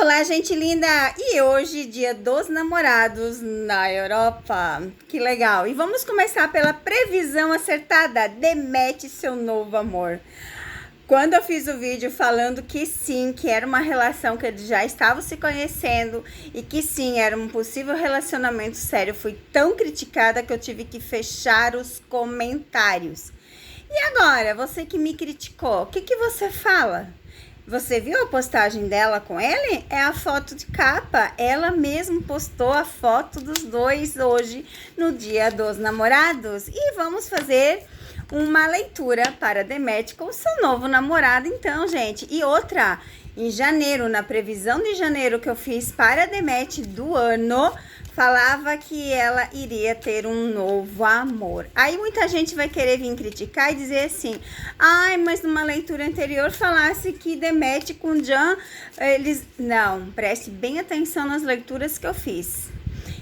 Olá, gente linda! E hoje, dia dos namorados na Europa. Que legal! E vamos começar pela previsão acertada. Demete seu novo amor. Quando eu fiz o vídeo falando que sim, que era uma relação que eles já estavam se conhecendo e que sim, era um possível relacionamento sério, fui tão criticada que eu tive que fechar os comentários. E agora, você que me criticou, o que você fala? Você viu a postagem dela com ele? É a foto de capa. Ela mesma postou a foto dos dois hoje, no dia dos namorados. E vamos fazer uma leitura para Demet com seu novo namorado, então, gente. E outra, em janeiro, na previsão de janeiro que eu fiz para Demet do ano, falava que ela iria ter um novo amor. Aí muita gente vai querer vir criticar e dizer assim: ai, mas numa leitura anterior falasse que Demet com Jan, eles... Não, preste bem atenção nas leituras que eu fiz.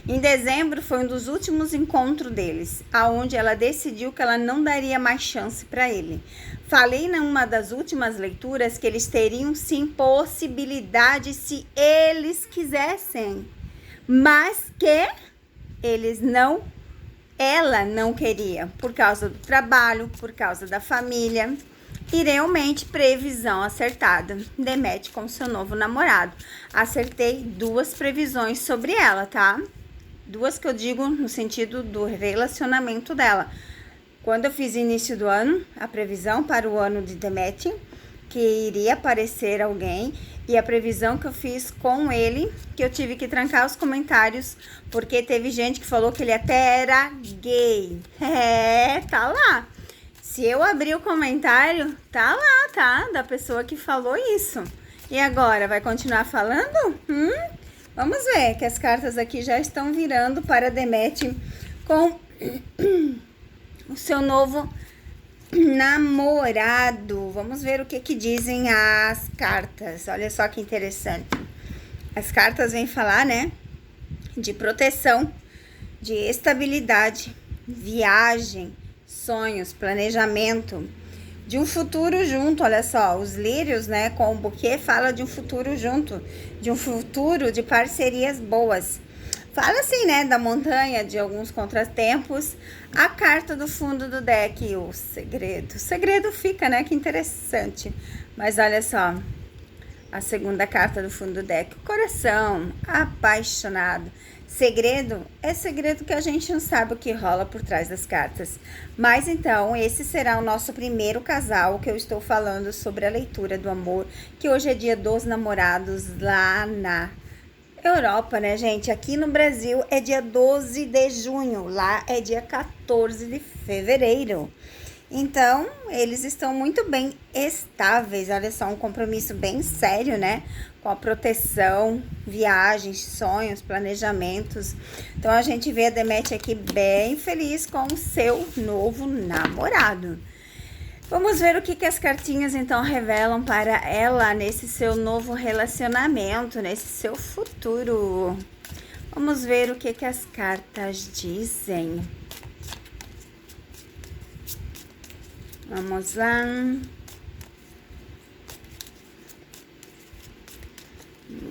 Em dezembro foi um dos últimos encontros deles, aonde ela decidiu que ela não daria mais chance para ele. Falei numa das últimas leituras que eles teriam sim possibilidade se eles quisessem, mas que ela não queria, por causa do trabalho, por causa da família. E realmente, previsão acertada. Demet com seu novo namorado. Acertei 2 previsões sobre ela, tá? 2 que eu digo no sentido do relacionamento dela. Quando eu fiz início do ano, a previsão para o ano de Demet, que iria aparecer alguém, e a previsão que eu fiz com ele, que eu tive que trancar os comentários, porque teve gente que falou que ele até era gay. É, tá lá. Se eu abrir o comentário, tá lá, tá? Da pessoa que falou isso. E agora, vai continuar falando? Vamos ver, que as cartas aqui já estão virando para Demet com o seu novo namorado. Vamos ver o que dizem as cartas. Olha só que interessante. As cartas vêm falar, né, de proteção, de estabilidade, viagem, sonhos, planejamento, de um futuro junto. Olha só, os lírios, né, com o buquê fala de um futuro junto, de um futuro de parcerias boas. Fala assim, né, da montanha, de alguns contratempos. A carta do fundo do deck, o segredo. O segredo fica, né, que interessante. Mas olha só, a segunda carta do fundo do deck, o coração, apaixonado. Segredo é segredo que a gente não sabe o que rola por trás das cartas. Mas então, esse será o nosso primeiro casal que eu estou falando sobre a leitura do amor, que hoje é dia dos namorados lá na Europa, né, gente? Aqui no Brasil é dia 12 de junho, lá é dia 14 de fevereiro. Então, eles estão muito bem estáveis. Olha só, um compromisso bem sério, né? Com a proteção, viagens, sonhos, planejamentos. Então, a gente vê a Demet aqui bem feliz com o seu novo namorado. Vamos ver o que as cartinhas, então, revelam para ela nesse seu novo relacionamento, nesse seu futuro. Vamos ver o que as cartas dizem. Vamos lá.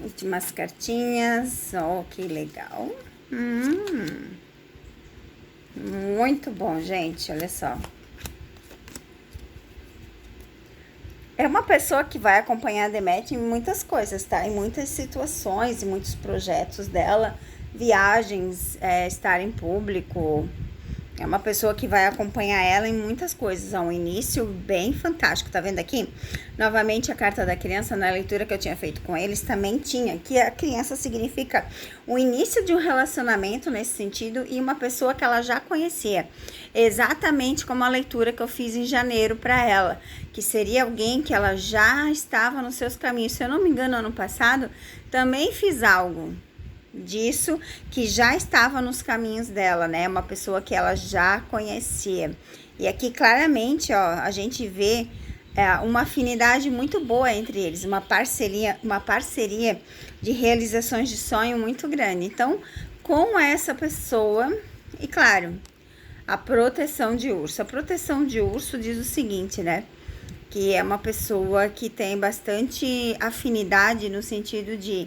Últimas cartinhas. Oh, que legal. Muito bom, gente. Olha só. É uma pessoa que vai acompanhar a Demet em muitas coisas, tá? Em muitas situações, em muitos projetos dela. Viagens, estar em público. É uma pessoa que vai acompanhar ela em muitas coisas. Um início bem fantástico, tá vendo aqui? Novamente, a carta da criança, na leitura que eu tinha feito com eles, também tinha que a criança significa o início de um relacionamento nesse sentido e uma pessoa que ela já conhecia. Exatamente como a leitura que eu fiz em janeiro para ela, que seria alguém que ela já estava nos seus caminhos. Se eu não me engano, ano passado, também fiz algo disso, que já estava nos caminhos dela, né? Uma pessoa que ela já conhecia. E aqui claramente, ó, a gente vê uma afinidade muito boa entre eles, uma parceria de realizações de sonho muito grande. Então, com essa pessoa, e claro, a proteção de urso. A proteção de urso diz o seguinte, né? que é uma pessoa que tem bastante afinidade no sentido de,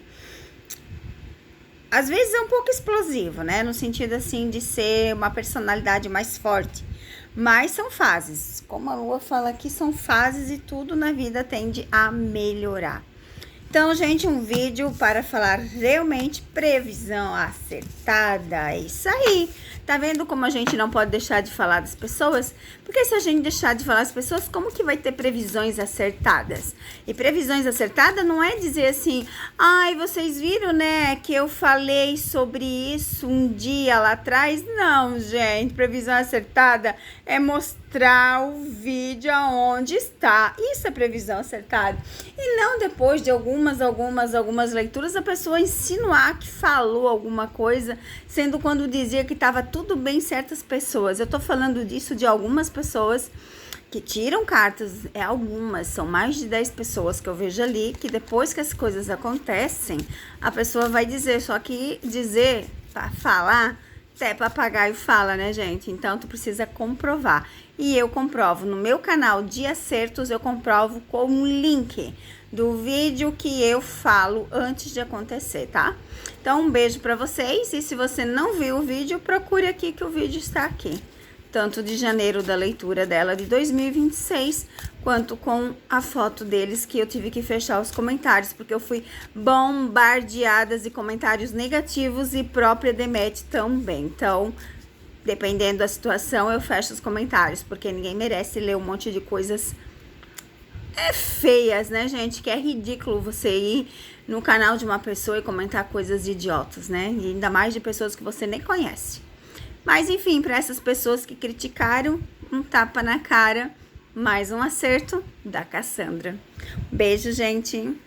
às vezes é um pouco explosivo, né? No sentido assim de ser uma personalidade mais forte. Mas são fases. Como a Lua fala aqui, são fases e tudo na vida tende a melhorar. Então, gente, um vídeo para falar realmente previsão acertada. É isso aí. Tá vendo como a gente não pode deixar de falar das pessoas? Porque se a gente deixar de falar das pessoas, como que vai ter previsões acertadas? E previsões acertadas não é dizer assim, ai, vocês viram, né, que eu falei sobre isso um dia lá atrás? Não, gente, previsão acertada é mostrar o vídeo aonde está. Isso é previsão acertada. E não depois de algumas leituras a pessoa insinuar que falou alguma coisa, sendo quando dizia que estava tudo bem certas pessoas. Eu tô falando disso de algumas pessoas que tiram cartas, algumas, são mais de 10 pessoas que eu vejo ali, que depois que as coisas acontecem, a pessoa vai dizer, só que dizer, para falar, até papagaio fala, né, gente? Então, tu precisa comprovar. E eu comprovo no meu canal de acertos, eu comprovo com um link do vídeo que eu falo antes de acontecer, tá? Então, um beijo pra vocês. E se você não viu o vídeo, procure aqui que o vídeo está aqui. Tanto de janeiro da leitura dela de 2026, quanto com a foto deles que eu tive que fechar os comentários, porque eu fui bombardeada de comentários negativos e própria Demet também. Então, dependendo da situação, eu fecho os comentários, porque ninguém merece ler um monte de coisas feias, né, gente? Que é ridículo você ir no canal de uma pessoa e comentar coisas idiotas, né? E ainda mais de pessoas que você nem conhece. Mas, enfim, para essas pessoas que criticaram, um tapa na cara, mais um acerto da Cassandra. Beijo, gente!